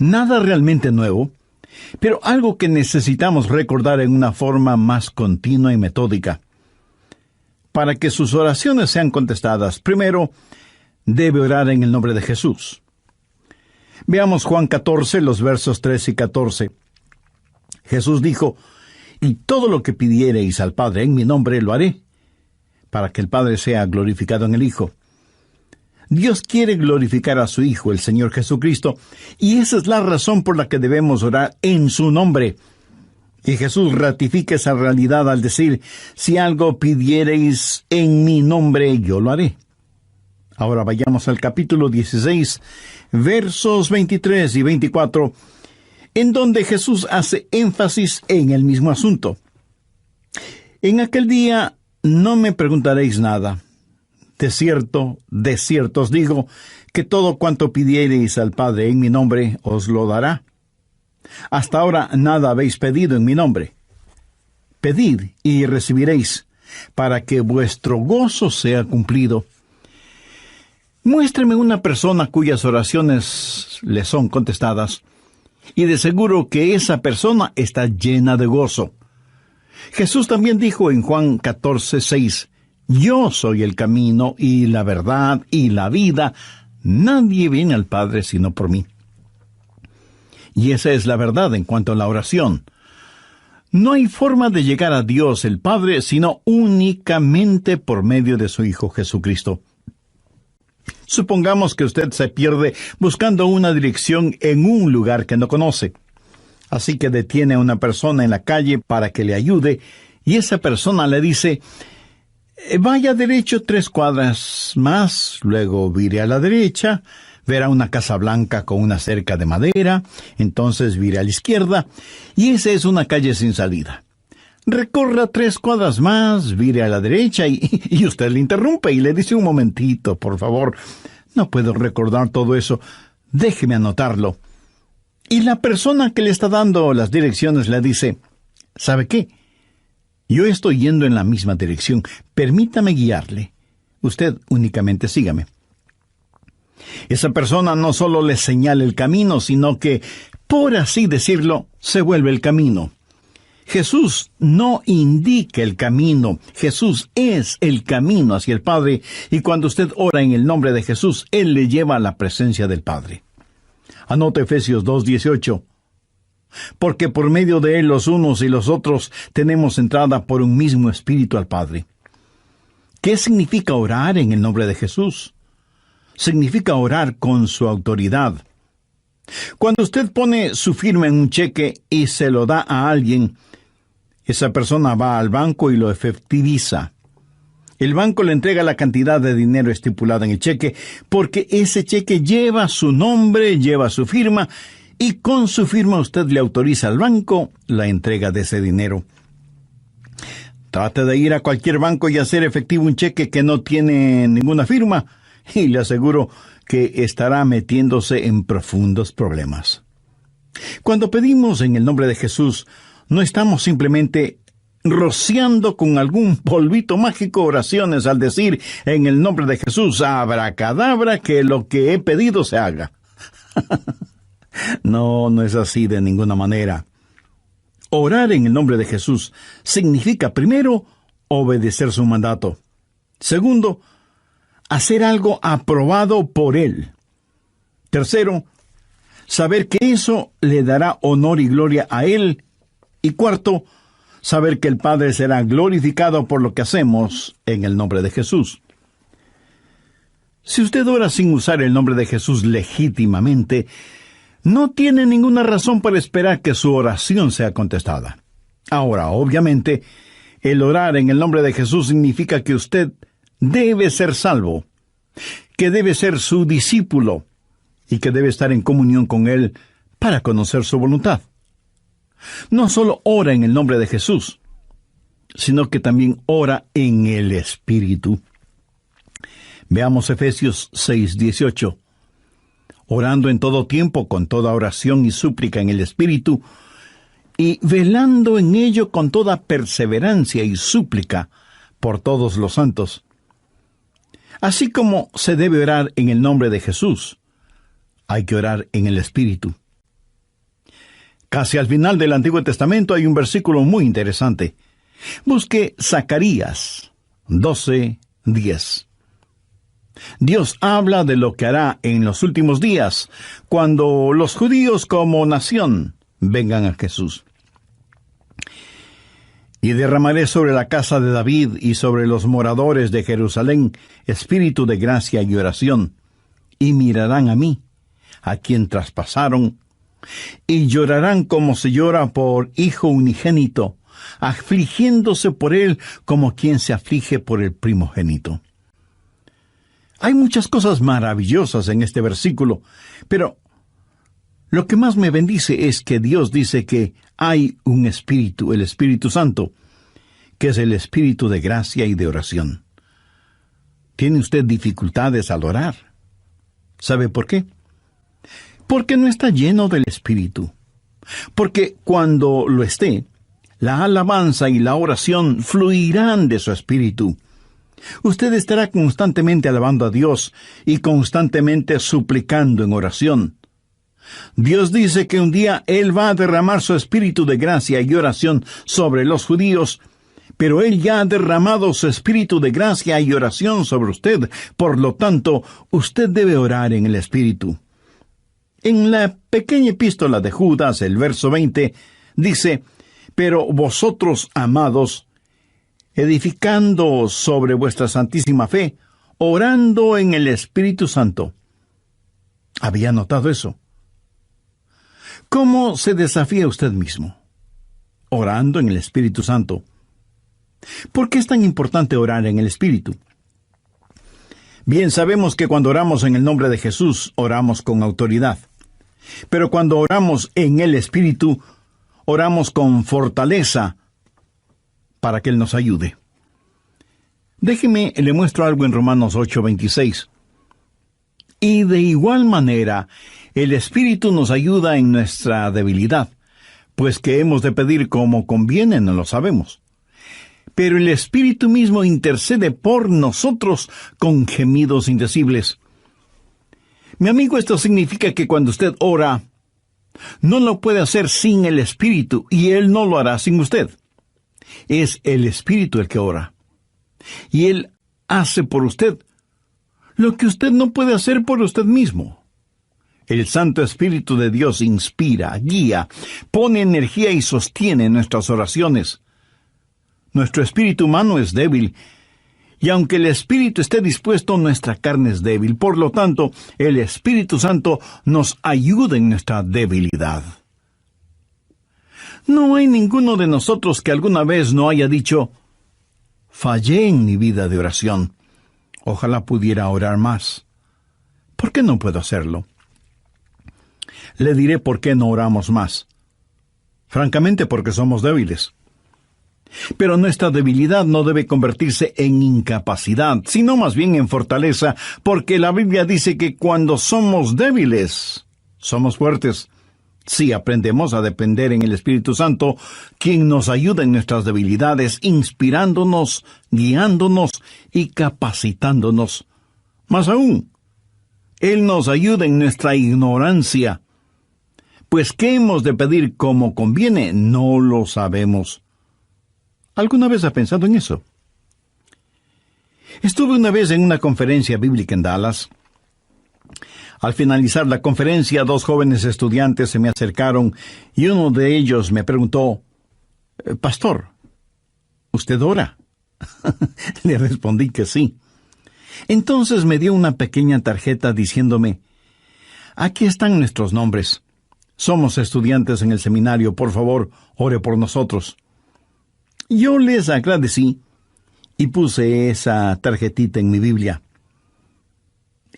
Nada realmente nuevo, pero algo que necesitamos recordar en una forma más continua y metódica. Para que sus oraciones sean contestadas, primero, debe orar en el nombre de Jesús. Veamos Juan 14, los versos 13 y 14. Jesús dijo: «Y todo lo que pidiereis al Padre en mi nombre lo haré, para que el Padre sea glorificado en el Hijo». Dios quiere glorificar a su Hijo, el Señor Jesucristo, y esa es la razón por la que debemos orar en su nombre. Y Jesús ratifica esa realidad al decir: «Si algo pidiereis en mi nombre, yo lo haré». Ahora vayamos al capítulo 16, versos 23 y 24, en donde Jesús hace énfasis en el mismo asunto. «En aquel día no me preguntaréis nada. De cierto os digo, que todo cuanto pidiereis al Padre en mi nombre, os lo dará. Hasta ahora nada habéis pedido en mi nombre. Pedid y recibiréis, para que vuestro gozo sea cumplido». Muéstreme una persona cuyas oraciones le son contestadas, y de seguro que esa persona está llena de gozo. Jesús también dijo en Juan 14, 6, «Yo soy el camino y la verdad y la vida. Nadie viene al Padre sino por mí». Y esa es la verdad en cuanto a la oración. No hay forma de llegar a Dios el Padre sino únicamente por medio de su Hijo Jesucristo. Supongamos que usted se pierde buscando una dirección en un lugar que no conoce. Así que detiene a una persona en la calle para que le ayude, y esa persona le dice: «Vaya derecho 3 cuadras más, luego vire a la derecha, verá una casa blanca con una cerca de madera, entonces vire a la izquierda, y esa es una calle sin salida. Recorra 3 cuadras más, vire a la derecha», y usted le interrumpe y le dice: «Un momentito, por favor, no puedo recordar todo eso, déjeme anotarlo». Y la persona que le está dando las direcciones le dice: «¿Sabe qué? Yo estoy yendo en la misma dirección, permítame guiarle. Usted únicamente sígame». Esa persona no solo le señala el camino, sino que, por así decirlo, se vuelve el camino. Jesús no indica el camino, Jesús es el camino hacia el Padre, y cuando usted ora en el nombre de Jesús, Él le lleva a la presencia del Padre. Anota Efesios 2:18. «Porque por medio de Él los unos y los otros tenemos entrada por un mismo Espíritu al Padre». ¿Qué significa orar en el nombre de Jesús? Significa orar con su autoridad. Cuando usted pone su firma en un cheque y se lo da a alguien, esa persona va al banco y lo efectiviza. El banco le entrega la cantidad de dinero estipulada en el cheque, porque ese cheque lleva su nombre, lleva su firma, y con su firma usted le autoriza al banco la entrega de ese dinero. Trate de ir a cualquier banco y hacer efectivo un cheque que no tiene ninguna firma, y le aseguro que estará metiéndose en profundos problemas. Cuando pedimos en el nombre de Jesús, no estamos simplemente rociando con algún polvito mágico oraciones al decir en el nombre de Jesús: «Abracadabra, que lo que he pedido se haga». No es así de ninguna manera. Orar en el nombre de Jesús significa, primero, obedecer su mandato. Segundo, hacer algo aprobado por Él. Tercero, saber que eso le dará honor y gloria a Él. Y cuarto, saber que el Padre será glorificado por lo que hacemos en el nombre de Jesús. Si usted ora sin usar el nombre de Jesús legítimamente, no tiene ninguna razón para esperar que su oración sea contestada. Ahora, obviamente, el orar en el nombre de Jesús significa que usted debe ser salvo, que debe ser su discípulo y que debe estar en comunión con Él para conocer su voluntad. No solo ora en el nombre de Jesús, sino que también ora en el Espíritu. Veamos Efesios 6:18. «Orando en todo tiempo, con toda oración y súplica en el Espíritu, y velando en ello con toda perseverancia y súplica por todos los santos». Así como se debe orar en el nombre de Jesús, hay que orar en el Espíritu. Casi al final del Antiguo Testamento hay un versículo muy interesante. Busque Zacarías 12:10. Dios habla de lo que hará en los últimos días, cuando los judíos como nación vengan a Jesús. Y derramaré sobre la casa de David y sobre los moradores de Jerusalén espíritu de gracia y oración, y mirarán a mí, a quien traspasaron, y llorarán como se llora por hijo unigénito, afligiéndose por él como quien se aflige por el primogénito. Hay muchas cosas maravillosas en este versículo, pero lo que más me bendice es que Dios dice que hay un Espíritu, el Espíritu Santo, que es el Espíritu de gracia y de oración. ¿Tiene usted dificultades al orar? ¿Sabe por qué? Porque no está lleno del Espíritu. Porque cuando lo esté, la alabanza y la oración fluirán de su Espíritu. Usted estará constantemente alabando a Dios y constantemente suplicando en oración. Dios dice que un día Él va a derramar su espíritu de gracia y oración sobre los judíos, pero Él ya ha derramado su espíritu de gracia y oración sobre usted. Por lo tanto, usted debe orar en el Espíritu. En la pequeña epístola de Judas, el verso 20, dice: «Pero vosotros, amados, edificando sobre vuestra santísima fe, orando en el Espíritu Santo». ¿Había notado eso? ¿Cómo se desafía usted mismo? Orando en el Espíritu Santo. ¿Por qué es tan importante orar en el Espíritu? Bien, sabemos que cuando oramos en el nombre de Jesús, oramos con autoridad. Pero cuando oramos en el Espíritu, oramos con fortaleza para que Él nos ayude. Déjeme, le muestro algo en Romanos 8:26. Y de igual manera, el Espíritu nos ayuda en nuestra debilidad, pues que hemos de pedir como conviene no lo sabemos. Pero el Espíritu mismo intercede por nosotros con gemidos indecibles. Mi amigo, esto significa que cuando usted ora, no lo puede hacer sin el Espíritu, y Él no lo hará sin usted. Es el Espíritu el que ora. Y Él hace por usted lo que usted no puede hacer por usted mismo. El Santo Espíritu de Dios inspira, guía, pone energía y sostiene nuestras oraciones. Nuestro espíritu humano es débil, y aunque el Espíritu esté dispuesto, nuestra carne es débil. Por lo tanto, el Espíritu Santo nos ayuda en nuestra debilidad. No hay ninguno de nosotros que alguna vez no haya dicho: «Fallé en mi vida de oración. Ojalá pudiera orar más. ¿Por qué no puedo hacerlo?». Le diré por qué no oramos más. Francamente, porque somos débiles. Pero nuestra debilidad no debe convertirse en incapacidad, sino más bien en fortaleza, porque la Biblia dice que cuando somos débiles, somos fuertes. Si aprendemos a depender en el Espíritu Santo, quien nos ayuda en nuestras debilidades, inspirándonos, guiándonos y capacitándonos. Más aún, Él nos ayuda en nuestra ignorancia. Pues ¿qué hemos de pedir como conviene? No lo sabemos. ¿Alguna vez ha pensado en eso? Estuve una vez en una conferencia bíblica en Dallas. Al finalizar la conferencia, 2 jóvenes estudiantes se me acercaron y uno de ellos me preguntó: «Pastor, ¿usted ora?». Le respondí que sí. Entonces me dio una pequeña tarjeta diciéndome: «Aquí están nuestros nombres. Somos estudiantes en el seminario. Por favor, ore por nosotros». Yo les agradecí y puse esa tarjetita en mi Biblia.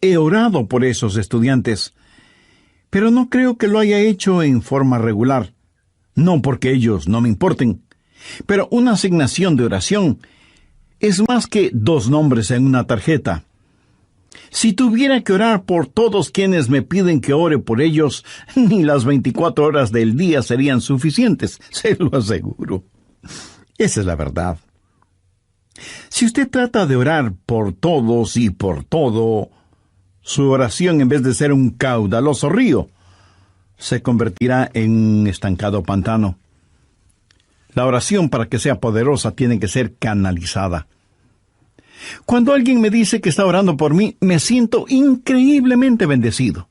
He orado por esos estudiantes, pero no creo que lo haya hecho en forma regular. No porque ellos no me importen, pero una asignación de oración es más que 2 nombres en una tarjeta. Si tuviera que orar por todos quienes me piden que ore por ellos, ni las 24 horas del día serían suficientes, se lo aseguro. Esa es la verdad. Si usted trata de orar por todos y por todo, su oración, en vez de ser un caudaloso río, se convertirá en un estancado pantano. La oración, para que sea poderosa, tiene que ser canalizada. Cuando alguien me dice que está orando por mí, me siento increíblemente bendecido.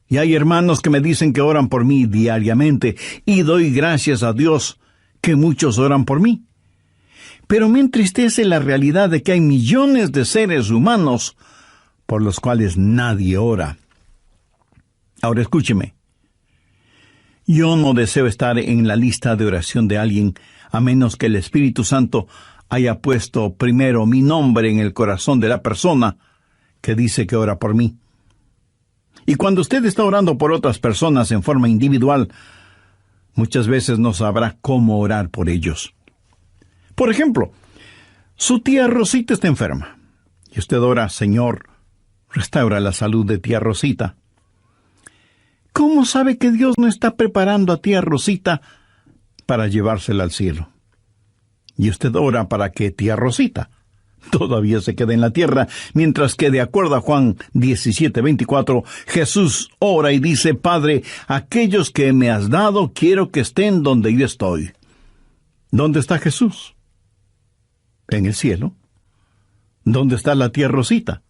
Y hay hermanos que me dicen que oran por mí diariamente, y doy gracias a Dios que muchos oran por mí. Pero me entristece la realidad de que hay millones de seres humanos por los cuales nadie ora. Ahora escúcheme. Yo no deseo estar en la lista de oración de alguien, a menos que el Espíritu Santo haya puesto primero mi nombre en el corazón de la persona que dice que ora por mí. Y cuando usted está orando por otras personas en forma individual, muchas veces no sabrá cómo orar por ellos. Por ejemplo, su tía Rosita está enferma, y usted ora: Señor, restaura la salud de tía Rosita. ¿Cómo sabe que Dios no está preparando a tía Rosita para llevársela al cielo? Y usted ora para que tía Rosita todavía se quede en la tierra, mientras que, de acuerdo a Juan 17:24, Jesús ora y dice: Padre, aquellos que me has dado quiero que estén donde yo estoy. ¿Dónde está Jesús? En el cielo. ¿Dónde está la tía Rosita?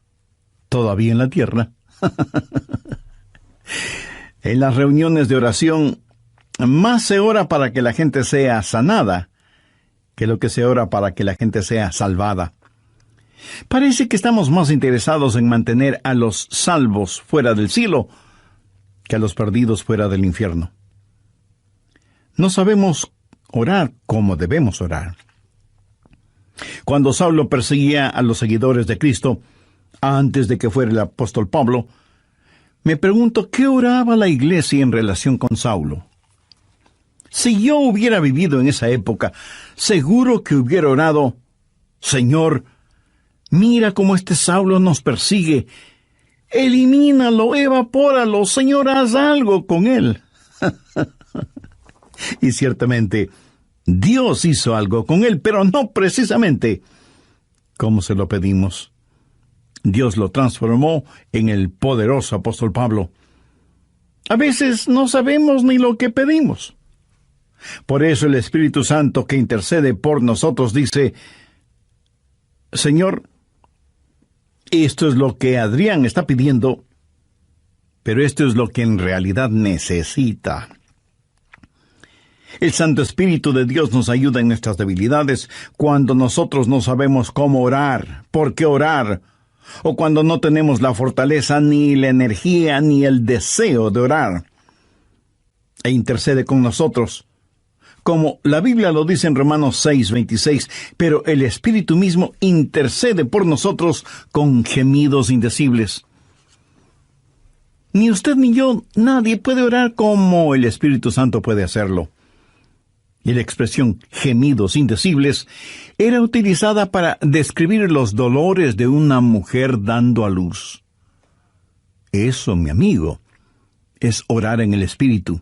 Todavía en la tierra. En las reuniones de oración, más se ora para que la gente sea sanada que lo que se ora para que la gente sea salvada. Parece que estamos más interesados en mantener a los salvos fuera del cielo que a los perdidos fuera del infierno. No sabemos orar como debemos orar. Cuando Saulo perseguía a los seguidores de Cristo, antes de que fuera el apóstol Pablo, me pregunto qué oraba la iglesia en relación con Saulo. Si yo hubiera vivido en esa época, seguro que hubiera orado: Señor, mira cómo este Saulo nos persigue. Elimínalo, evapóralo, Señor, haz algo con él. Y ciertamente, Dios hizo algo con él, pero no precisamente como se lo pedimos. Dios lo transformó en el poderoso apóstol Pablo. A veces no sabemos ni lo que pedimos. Por eso el Espíritu Santo, que intercede por nosotros, dice: Señor, esto es lo que Adrián está pidiendo, pero esto es lo que en realidad necesita. El Santo Espíritu de Dios nos ayuda en nuestras debilidades cuando nosotros no sabemos cómo orar, por qué orar, o cuando no tenemos la fortaleza, ni la energía, ni el deseo de orar. E intercede con nosotros, como la Biblia lo dice en Romanos 6:26, pero el Espíritu mismo intercede por nosotros con gemidos indecibles. Ni usted ni yo, nadie puede orar como el Espíritu Santo puede hacerlo. Y la expresión gemidos indecibles era utilizada para describir los dolores de una mujer dando a luz. Eso, mi amigo, es orar en el Espíritu.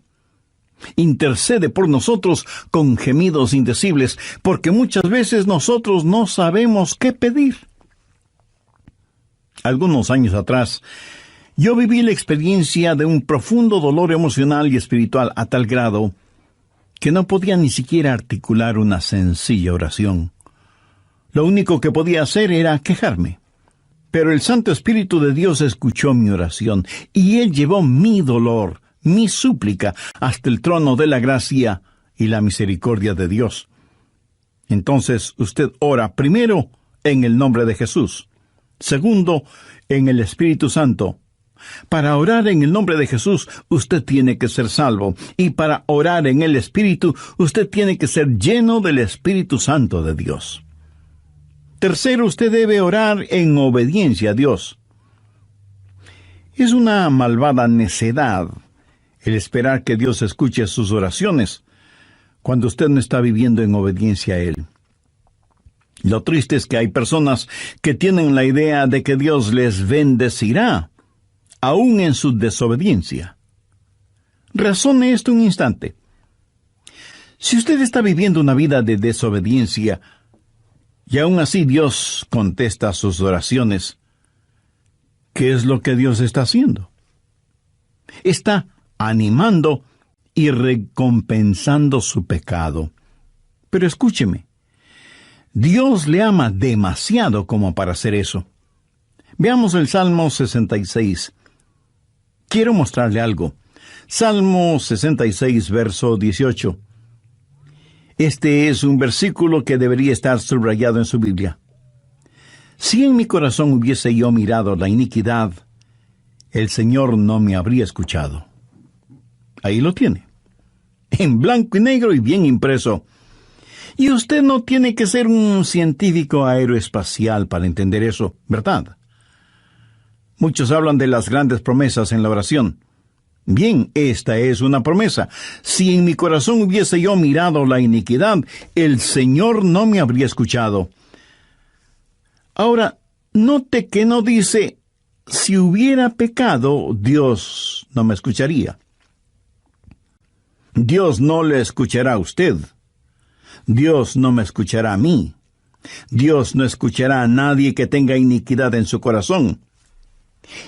Intercede por nosotros con gemidos indecibles, porque muchas veces nosotros no sabemos qué pedir. Algunos años atrás, yo viví la experiencia de un profundo dolor emocional y espiritual a tal grado que no podía ni siquiera articular una sencilla oración. Lo único que podía hacer era quejarme. Pero el Santo Espíritu de Dios escuchó mi oración, y Él llevó mi dolor, mi súplica, hasta el trono de la gracia y la misericordia de Dios. Entonces usted ora primero en el nombre de Jesús, segundo en el Espíritu Santo. Para orar en el nombre de Jesús, usted tiene que ser salvo, y para orar en el Espíritu, usted tiene que ser lleno del Espíritu Santo de Dios. Tercero, usted debe orar en obediencia a Dios. Es una malvada necedad el esperar que Dios escuche sus oraciones cuando usted no está viviendo en obediencia a Él. Lo triste es que hay personas que tienen la idea de que Dios les bendecirá, aún en su desobediencia. Razone esto un instante. Si usted está viviendo una vida de desobediencia, y aún así Dios contesta sus oraciones, ¿qué es lo que Dios está haciendo? Está animando y recompensando su pecado. Pero escúcheme, Dios le ama demasiado como para hacer eso. Veamos el Salmo 66. Quiero mostrarle algo. Salmo 66, verso 18. Este es un versículo que debería estar subrayado en su Biblia. Si en mi corazón hubiese yo mirado la iniquidad, el Señor no me habría escuchado. Ahí lo tiene, en blanco y negro y bien impreso. Y usted no tiene que ser un científico aeroespacial para entender eso, ¿verdad? Muchos hablan de las grandes promesas en la oración. Bien, esta es una promesa. Si en mi corazón hubiese yo mirado la iniquidad, el Señor no me habría escuchado. Ahora, note que no dice, si hubiera pecado, Dios no me escucharía. Dios no le escuchará a usted. Dios no me escuchará a mí. Dios no escuchará a nadie que tenga iniquidad en su corazón.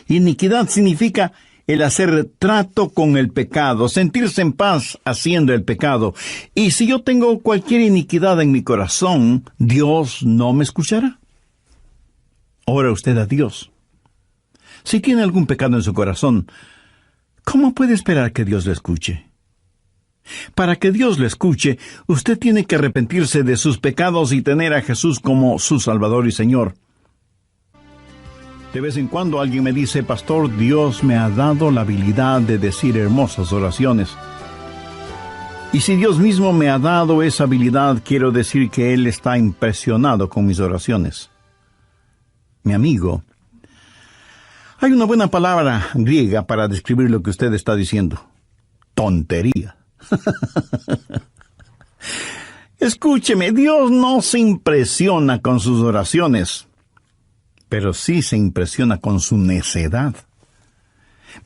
Iniquidad significa el hacer trato con el pecado, sentirse en paz haciendo el pecado. Y si yo tengo cualquier iniquidad en mi corazón, Dios no me escuchará. Ora usted a Dios. Si tiene algún pecado en su corazón, ¿cómo puede esperar que Dios le escuche? Para que Dios le escuche, usted tiene que arrepentirse de sus pecados y tener a Jesús como su Salvador y Señor. De vez en cuando alguien me dice, pastor, Dios me ha dado la habilidad de decir hermosas oraciones. Y si Dios mismo me ha dado esa habilidad, quiero decir que Él está impresionado con mis oraciones. Mi amigo, hay una buena palabra griega para describir lo que usted está diciendo. Tontería. Escúcheme, Dios no se impresiona con sus oraciones, pero sí se impresiona con su necedad.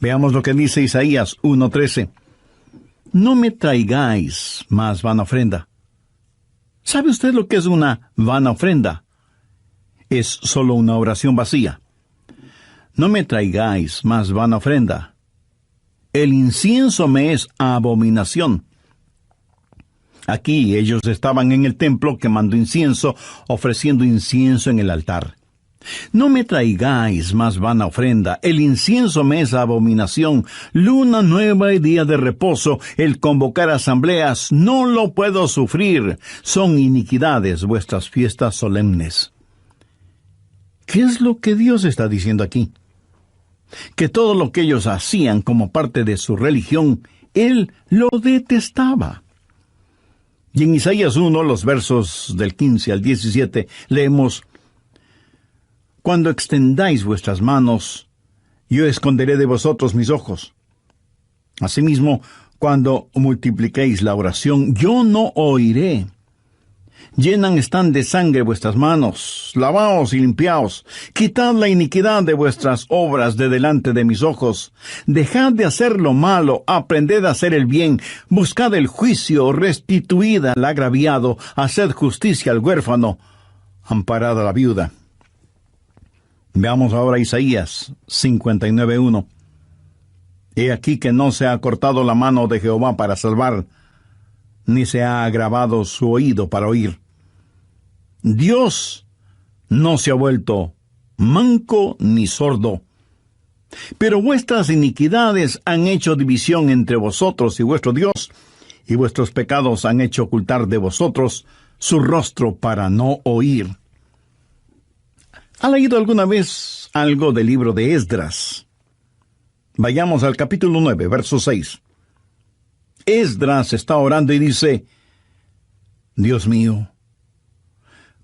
Veamos lo que dice Isaías 1:13. No me traigáis más vana ofrenda. ¿Sabe usted lo que es una vana ofrenda? Es solo una oración vacía. No me traigáis más vana ofrenda. El incienso me es abominación. Aquí ellos estaban en el templo quemando incienso, ofreciendo incienso en el altar. No me traigáis más vana ofrenda, el incienso me es abominación, luna nueva y día de reposo, el convocar asambleas, no lo puedo sufrir, son iniquidades vuestras fiestas solemnes. ¿Qué es lo que Dios está diciendo aquí? Que todo lo que ellos hacían como parte de su religión, Él lo detestaba. Y en Isaías 1, los versos del 15 al 17, leemos: Cuando extendáis vuestras manos, yo esconderé de vosotros mis ojos. Asimismo, cuando multipliquéis la oración, yo no oiré. Llenan están de sangre vuestras manos, lavaos y limpiaos, quitad la iniquidad de vuestras obras de delante de mis ojos, dejad de hacer lo malo, aprended a hacer el bien, buscad el juicio, restituid al agraviado, haced justicia al huérfano, amparad a la viuda. Veamos ahora Isaías 59:1. He aquí que no se ha cortado la mano de Jehová para salvar, ni se ha agravado su oído para oír. Dios no se ha vuelto manco ni sordo, pero vuestras iniquidades han hecho división entre vosotros y vuestro Dios, y vuestros pecados han hecho ocultar de vosotros su rostro para no oír. ¿Ha leído alguna vez algo del libro de Esdras? Vayamos al capítulo 9, verso 6. Esdras está orando y dice: Dios mío,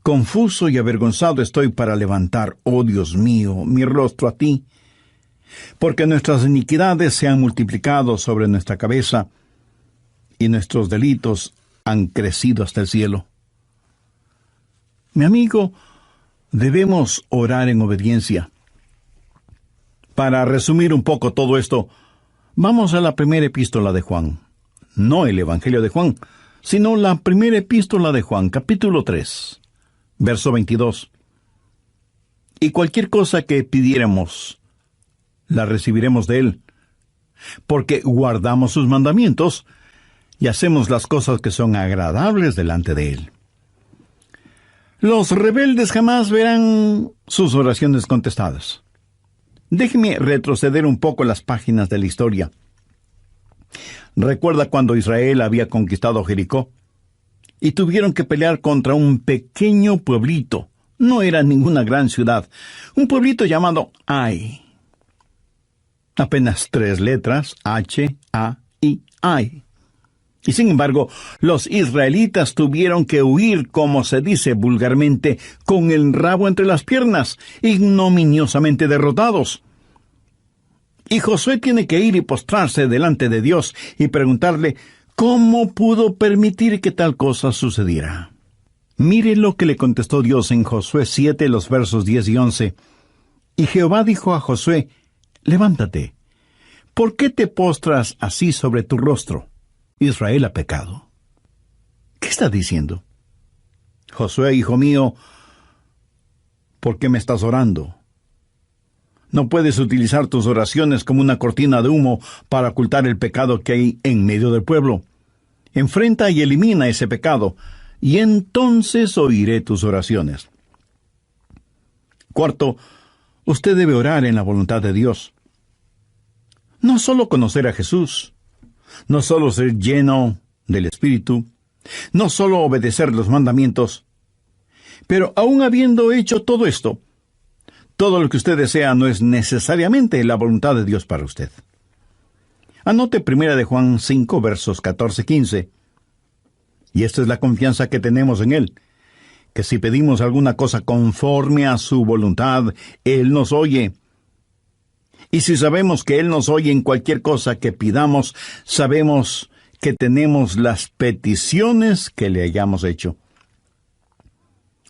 confuso y avergonzado estoy para levantar, oh Dios mío, mi rostro a ti, porque nuestras iniquidades se han multiplicado sobre nuestra cabeza, y nuestros delitos han crecido hasta el cielo. Mi amigo, debemos orar en obediencia. Para resumir un poco todo esto, vamos a la primera epístola de Juan. No el Evangelio de Juan, sino la primera epístola de Juan, capítulo 3, verso 22. Y cualquier cosa que pidiéramos, la recibiremos de Él, porque guardamos sus mandamientos y hacemos las cosas que son agradables delante de Él. Los rebeldes jamás verán sus oraciones contestadas. Déjeme retroceder un poco las páginas de la historia. ¿Recuerda cuando Israel había conquistado Jericó? Y tuvieron que pelear contra un pequeño pueblito. No era ninguna gran ciudad. Un pueblito llamado Ai. Apenas 3 letras, H-A-I, Ai. Y sin embargo, los israelitas tuvieron que huir, como se dice vulgarmente, con el rabo entre las piernas, ignominiosamente derrotados. Y Josué tiene que ir y postrarse delante de Dios y preguntarle cómo pudo permitir que tal cosa sucediera. Mire lo que le contestó Dios en Josué 7, los versos 10 y 11. Y Jehová dijo a Josué, levántate, ¿por qué te postras así sobre tu rostro? Israel ha pecado. ¿Qué está diciendo? Josué, hijo mío, ¿por qué me estás orando? No puedes utilizar tus oraciones como una cortina de humo para ocultar el pecado que hay en medio del pueblo. Enfrenta y elimina ese pecado, y entonces oiré tus oraciones. Cuarto, usted debe orar en la voluntad de Dios. No solo conocer a Jesús, no solo ser lleno del Espíritu, no solo obedecer los mandamientos, pero aun habiendo hecho todo esto, todo lo que usted desea no es necesariamente la voluntad de Dios para usted. Anote 1 de Juan 5, versos 14-15. Y esta es la confianza que tenemos en Él, que si pedimos alguna cosa conforme a su voluntad, Él nos oye. Y si sabemos que Él nos oye en cualquier cosa que pidamos, sabemos que tenemos las peticiones que le hayamos hecho.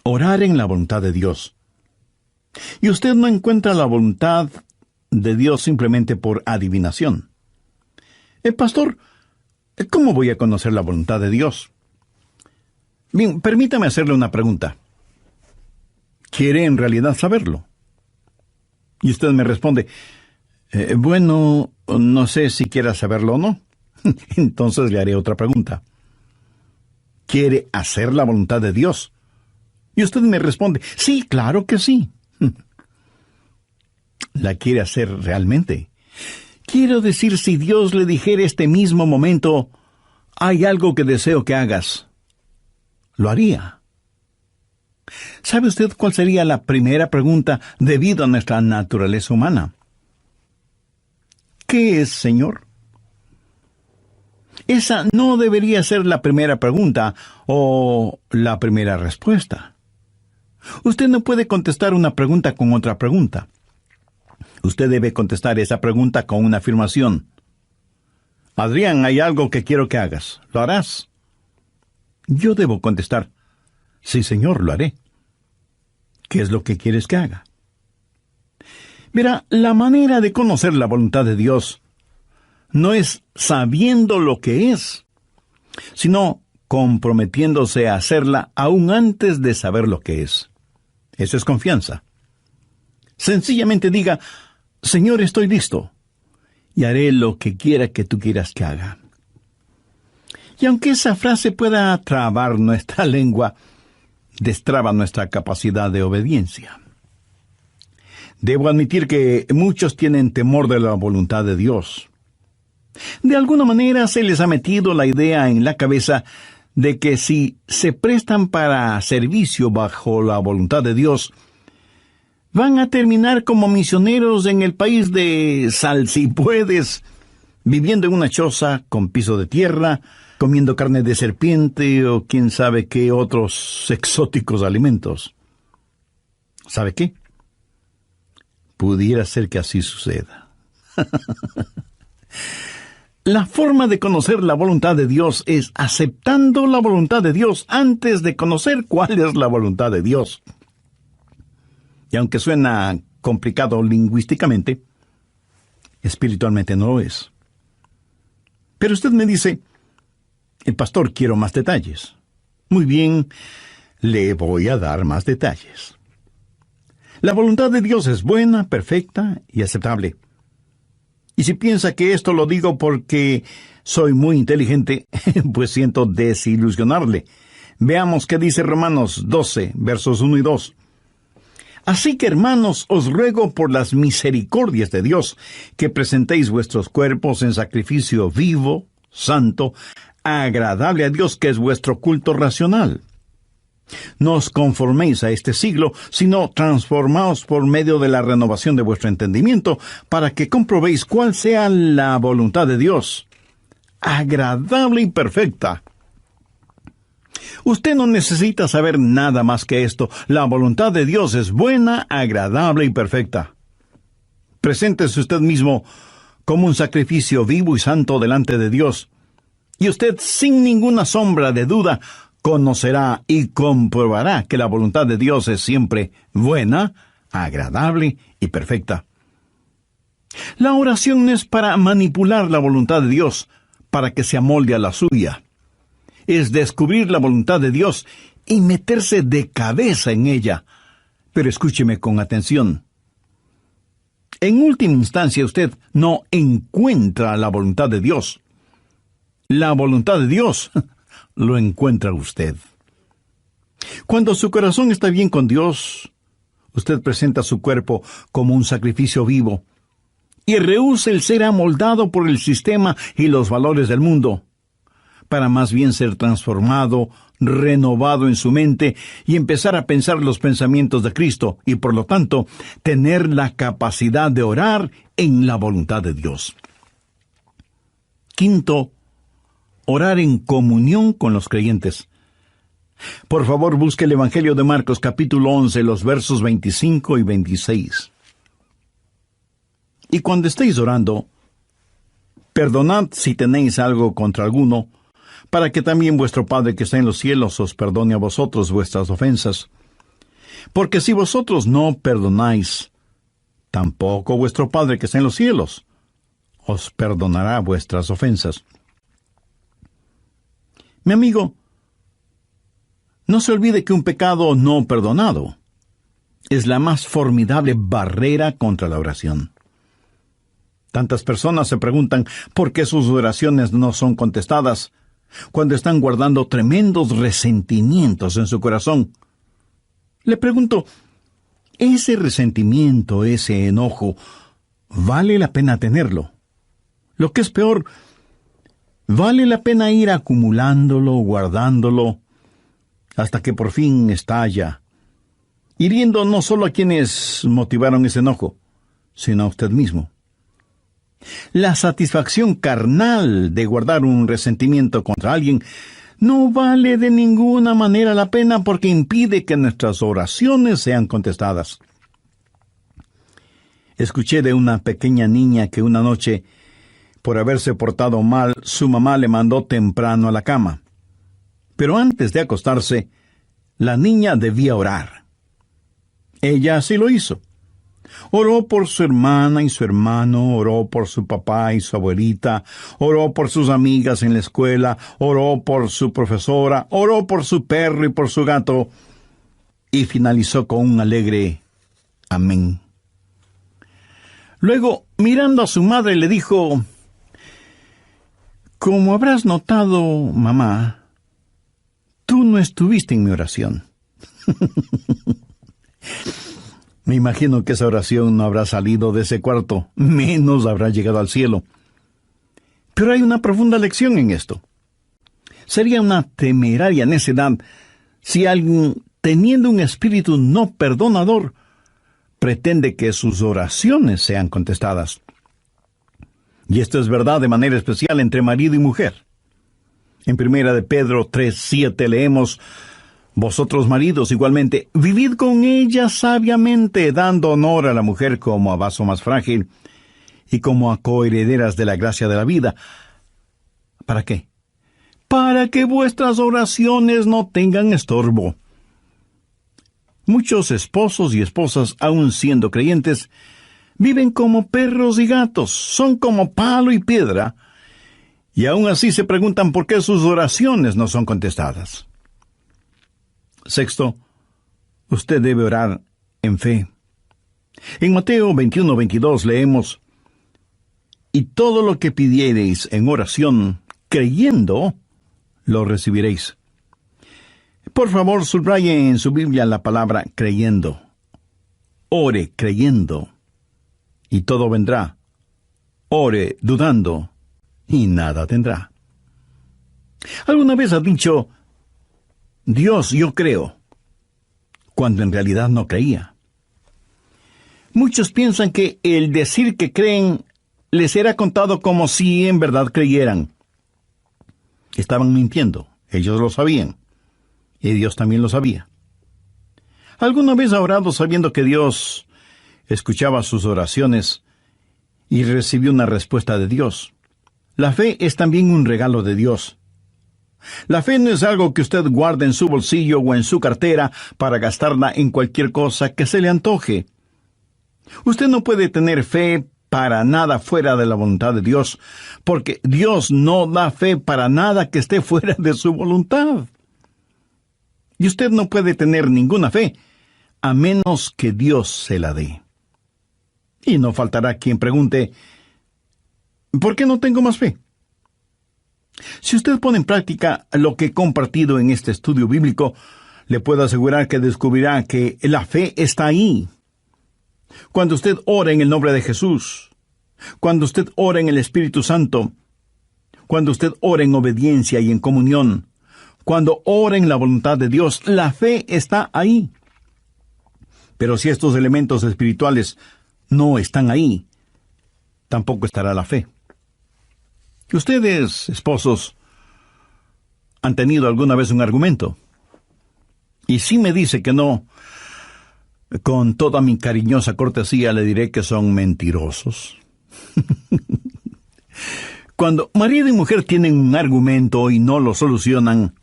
Orar en la voluntad de Dios. Y usted no encuentra la voluntad de Dios simplemente por adivinación. Pastor, ¿cómo voy a conocer la voluntad de Dios? Bien, permítame hacerle una pregunta. ¿Quiere en realidad saberlo? Y usted me responde, bueno, no sé si quiera saberlo o no. Entonces le haré otra pregunta. ¿Quiere hacer la voluntad de Dios? Y usted me responde, sí, claro que sí. ¿La quiere hacer realmente? Quiero decir, si Dios le dijera este mismo momento, hay algo que deseo que hagas, ¿lo haría? ¿Sabe usted cuál sería la primera pregunta debido a nuestra naturaleza humana? ¿Qué es, Señor? Esa no debería ser la primera pregunta o la primera respuesta. Usted no puede contestar una pregunta con otra pregunta. Usted debe contestar esa pregunta con una afirmación. Adrián, hay algo que quiero que hagas. ¿Lo harás? Yo debo contestar, sí, Señor, lo haré. ¿Qué es lo que quieres que haga? Mira, la manera de conocer la voluntad de Dios no es sabiendo lo que es, sino comprometiéndose a hacerla aún antes de saber lo que es. Eso es confianza. Sencillamente diga, Señor, estoy listo, y haré lo que quiera que tú quieras que haga. Y aunque esa frase pueda trabar nuestra lengua, destraba nuestra capacidad de obediencia. Debo admitir que muchos tienen temor de la voluntad de Dios. De alguna manera se les ha metido la idea en la cabeza de que si se prestan para servicio bajo la voluntad de Dios, van a terminar como misioneros en el país de sal si puedes, viviendo en una choza con piso de tierra, comiendo carne de serpiente o quién sabe qué otros exóticos alimentos. ¿Sabe qué? Pudiera ser que así suceda. La forma de conocer la voluntad de Dios es aceptando la voluntad de Dios antes de conocer cuál es la voluntad de Dios. Y aunque suena complicado lingüísticamente, espiritualmente no lo es. Pero usted me dice, pastor, quiero más detalles. Muy bien, le voy a dar más detalles. La voluntad de Dios es buena, perfecta y aceptable. Y si piensa que esto lo digo porque soy muy inteligente, pues siento desilusionarle. Veamos qué dice Romanos 12, versos 1 y 2. Así que, hermanos, os ruego por las misericordias de Dios, que presentéis vuestros cuerpos en sacrificio vivo, santo, agradable a Dios, que es vuestro culto racional. No os conforméis a este siglo, sino transformaos por medio de la renovación de vuestro entendimiento, para que comprobéis cuál sea la voluntad de Dios, agradable y perfecta. Usted no necesita saber nada más que esto. La voluntad de Dios es buena, agradable y perfecta. Preséntese usted mismo como un sacrificio vivo y santo delante de Dios, y usted, sin ninguna sombra de duda, conocerá y comprobará que la voluntad de Dios es siempre buena, agradable y perfecta. La oración no es para manipular la voluntad de Dios, para que se amolde a la suya. Es descubrir la voluntad de Dios y meterse de cabeza en ella. Pero escúcheme con atención. En última instancia, usted no encuentra la voluntad de Dios. La voluntad de Dios lo encuentra usted. Cuando su corazón está bien con Dios, usted presenta su cuerpo como un sacrificio vivo y rehúsa el ser amoldado por el sistema y los valores del mundo, para más bien ser transformado, renovado en su mente y empezar a pensar los pensamientos de Cristo y, por lo tanto, tener la capacidad de orar en la voluntad de Dios. Quinto, orar en comunión con los creyentes. Por favor, busque el Evangelio de Marcos, capítulo 11, los versos 25 y 26. Y cuando estéis orando, perdonad si tenéis algo contra alguno, para que también vuestro Padre que está en los cielos os perdone a vosotros vuestras ofensas. Porque si vosotros no perdonáis, tampoco vuestro Padre que está en los cielos os perdonará vuestras ofensas. Mi amigo, no se olvide que un pecado no perdonado es la más formidable barrera contra la oración. Tantas personas se preguntan por qué sus oraciones no son contestadas cuando están guardando tremendos resentimientos en su corazón. Le pregunto, ¿ese resentimiento, ese enojo, vale la pena tenerlo? Lo que es peor, ¿vale la pena ir acumulándolo, guardándolo, hasta que por fin estalla, hiriendo no solo a quienes motivaron ese enojo, sino a usted mismo? La satisfacción carnal de guardar un resentimiento contra alguien no vale de ninguna manera la pena, porque impide que nuestras oraciones sean contestadas. Escuché de una pequeña niña que una noche, por haberse portado mal, su mamá le mandó temprano a la cama. Pero antes de acostarse, la niña debía orar. Ella así lo hizo. Oró por su hermana y su hermano, oró por su papá y su abuelita, oró por sus amigas en la escuela, oró por su profesora, oró por su perro y por su gato, y finalizó con un alegre amén. Luego, mirando a su madre, le dijo: «Como habrás notado, mamá, tú no estuviste en mi oración». Me imagino que esa oración no habrá salido de ese cuarto, menos habrá llegado al cielo. Pero hay una profunda lección en esto. Sería una temeraria necedad si alguien, teniendo un espíritu no perdonador, pretende que sus oraciones sean contestadas. Y esto es verdad de manera especial entre marido y mujer. En 1 de Pedro 3:7 leemos: «Vosotros maridos igualmente, vivid con ella sabiamente, dando honor a la mujer como a vaso más frágil y como a coherederas de la gracia de la vida». ¿Para qué? Para que vuestras oraciones no tengan estorbo. Muchos esposos y esposas, aun siendo creyentes, viven como perros y gatos, son como palo y piedra, y aun así se preguntan por qué sus oraciones no son contestadas. Sexto, usted debe orar en fe. En Mateo 21:22 leemos: y todo lo que pidiereis en oración, creyendo, lo recibiréis. Por favor, subraye en su Biblia la palabra creyendo. Ore creyendo, y todo vendrá. Ore dudando, y nada tendrá. ¿Alguna vez has dicho, Dios, yo creo, cuando en realidad no creía? Muchos piensan que el decir que creen les será contado como si en verdad creyeran. Estaban mintiendo, ellos lo sabían, y Dios también lo sabía. ¿Alguna vez ha orado sabiendo que Dios escuchaba sus oraciones y recibió una respuesta de Dios? La fe es también un regalo de Dios. La fe no es algo que usted guarde en su bolsillo o en su cartera para gastarla en cualquier cosa que se le antoje. Usted no puede tener fe para nada fuera de la voluntad de Dios, porque Dios no da fe para nada que esté fuera de su voluntad. Y usted no puede tener ninguna fe a menos que Dios se la dé. Y no faltará quien pregunte, ¿por qué no tengo más fe? Si usted pone en práctica lo que he compartido en este estudio bíblico, le puedo asegurar que descubrirá que la fe está ahí. Cuando usted ora en el nombre de Jesús, cuando usted ora en el Espíritu Santo, cuando usted ora en obediencia y en comunión, cuando ora en la voluntad de Dios, la fe está ahí. Pero si estos elementos espirituales no están ahí, tampoco estará la fe. Ustedes, esposos, han tenido alguna vez un argumento. Y si me dice que no, con toda mi cariñosa cortesía le diré que son mentirosos. Cuando marido y mujer tienen un argumento y no lo solucionan,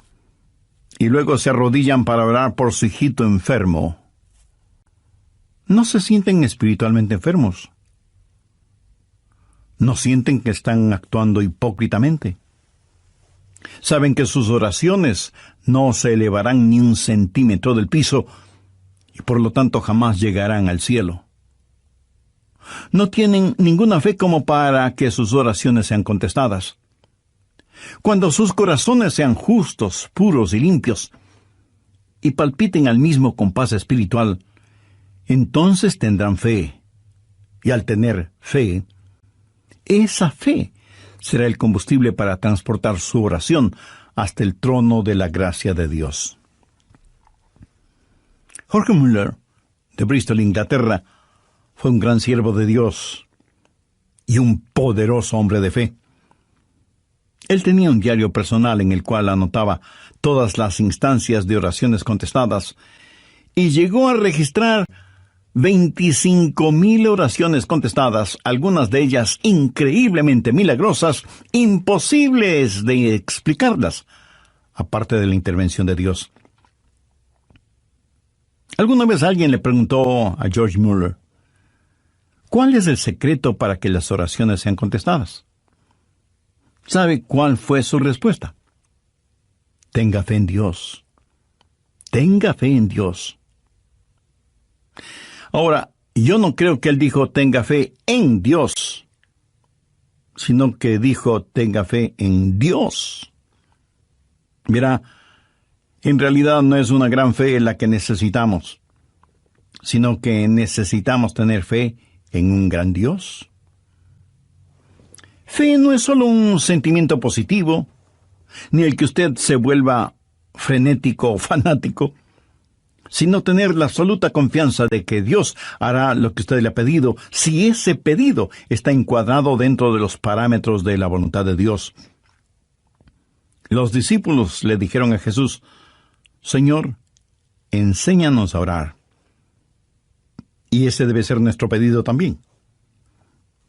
y luego se arrodillan para orar por su hijito enfermo, ¿no se sienten espiritualmente enfermos? ¿No sienten que están actuando hipócritamente? Saben que sus oraciones no se elevarán ni un centímetro del piso y por lo tanto jamás llegarán al cielo. No tienen ninguna fe como para que sus oraciones sean contestadas. Cuando sus corazones sean justos, puros y limpios, y palpiten al mismo compás espiritual, entonces tendrán fe. Y al tener fe, esa fe será el combustible para transportar su oración hasta el trono de la gracia de Dios. Jorge Mueller, de Bristol, Inglaterra, fue un gran siervo de Dios y un poderoso hombre de fe. Él tenía un diario personal en el cual anotaba todas las instancias de oraciones contestadas y llegó a registrar 25,000 oraciones contestadas, algunas de ellas increíblemente milagrosas, imposibles de explicarlas, aparte de la intervención de Dios. Alguna vez alguien le preguntó a George Mueller, ¿cuál es el secreto para que las oraciones sean contestadas? ¿Sabe cuál fue su respuesta? Tenga fe en Dios. Tenga fe en Dios. Ahora, yo no creo que él dijo tenga fe en Dios, sino que dijo tenga fe en Dios. Mira, en realidad no es una gran fe la que necesitamos, sino que necesitamos tener fe en un gran Dios. Fe no es solo un sentimiento positivo, ni el que usted se vuelva frenético o fanático, sino tener la absoluta confianza de que Dios hará lo que usted le ha pedido, si ese pedido está encuadrado dentro de los parámetros de la voluntad de Dios. Los discípulos le dijeron a Jesús, Señor, enséñanos a orar. Y ese debe ser nuestro pedido también,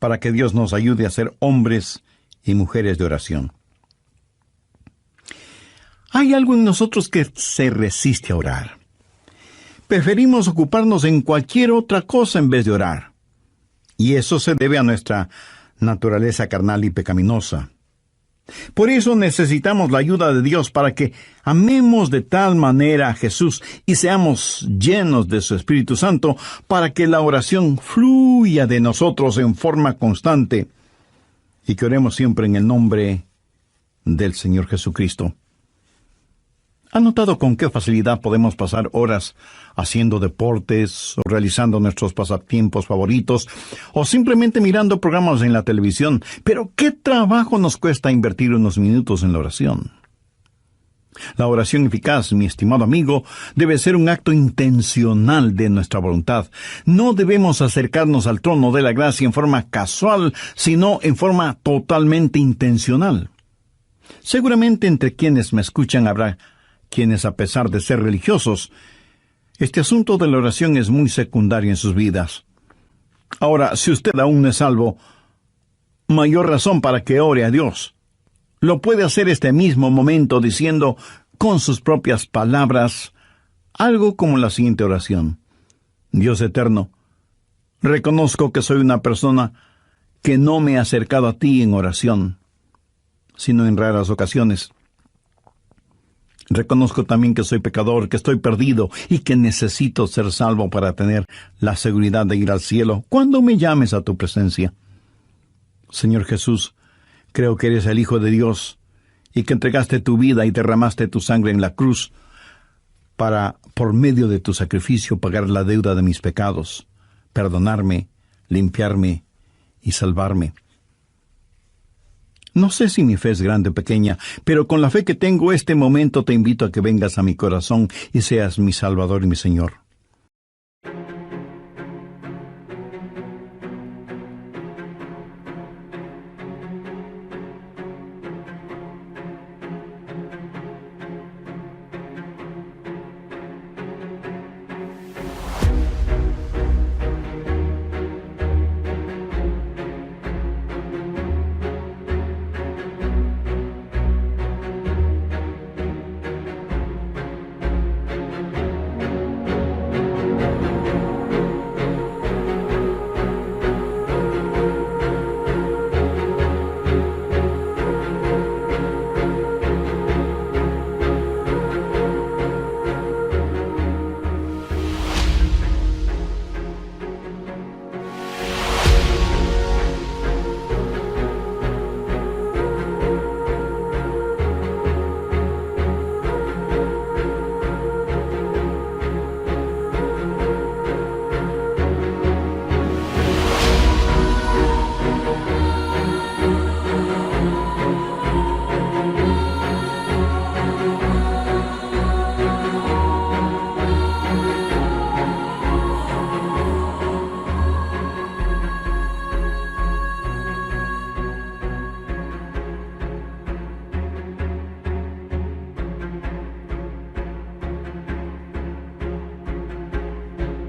para que Dios nos ayude a ser hombres y mujeres de oración. Hay algo en nosotros que se resiste a orar. Preferimos ocuparnos en cualquier otra cosa en vez de orar. Y eso se debe a nuestra naturaleza carnal y pecaminosa. Por eso necesitamos la ayuda de Dios para que amemos de tal manera a Jesús y seamos llenos de su Espíritu Santo para que la oración fluya de nosotros en forma constante. y que oremos siempre en el nombre del Señor Jesucristo. ¿Ha notado con qué facilidad podemos pasar horas haciendo deportes o realizando nuestros pasatiempos favoritos o simplemente mirando programas en la televisión? Pero ¿qué trabajo nos cuesta invertir unos minutos en la oración? La oración eficaz, mi estimado amigo, debe ser un acto intencional de nuestra voluntad. No debemos acercarnos al trono de la gracia en forma casual, sino en forma totalmente intencional. Seguramente entre quienes me escuchan habrá quienes, a pesar de ser religiosos, este asunto de la oración es muy secundario en sus vidas. Ahora, si usted aún no es salvo, mayor razón para que ore a Dios. Lo puede hacer este mismo momento diciendo con sus propias palabras algo como la siguiente oración: Dios eterno, reconozco que soy una persona que no me he acercado a ti en oración, sino en raras ocasiones. Reconozco también que soy pecador, que estoy perdido y que necesito ser salvo para tener la seguridad de ir al cielo cuando me llames a tu presencia. Señor Jesús, creo que eres el Hijo de Dios y que entregaste tu vida y derramaste tu sangre en la cruz para, por medio de tu sacrificio, pagar la deuda de mis pecados, perdonarme, limpiarme y salvarme. No sé si mi fe es grande o pequeña, pero con la fe que tengo este momento te invito a que vengas a mi corazón y seas mi Salvador y mi Señor.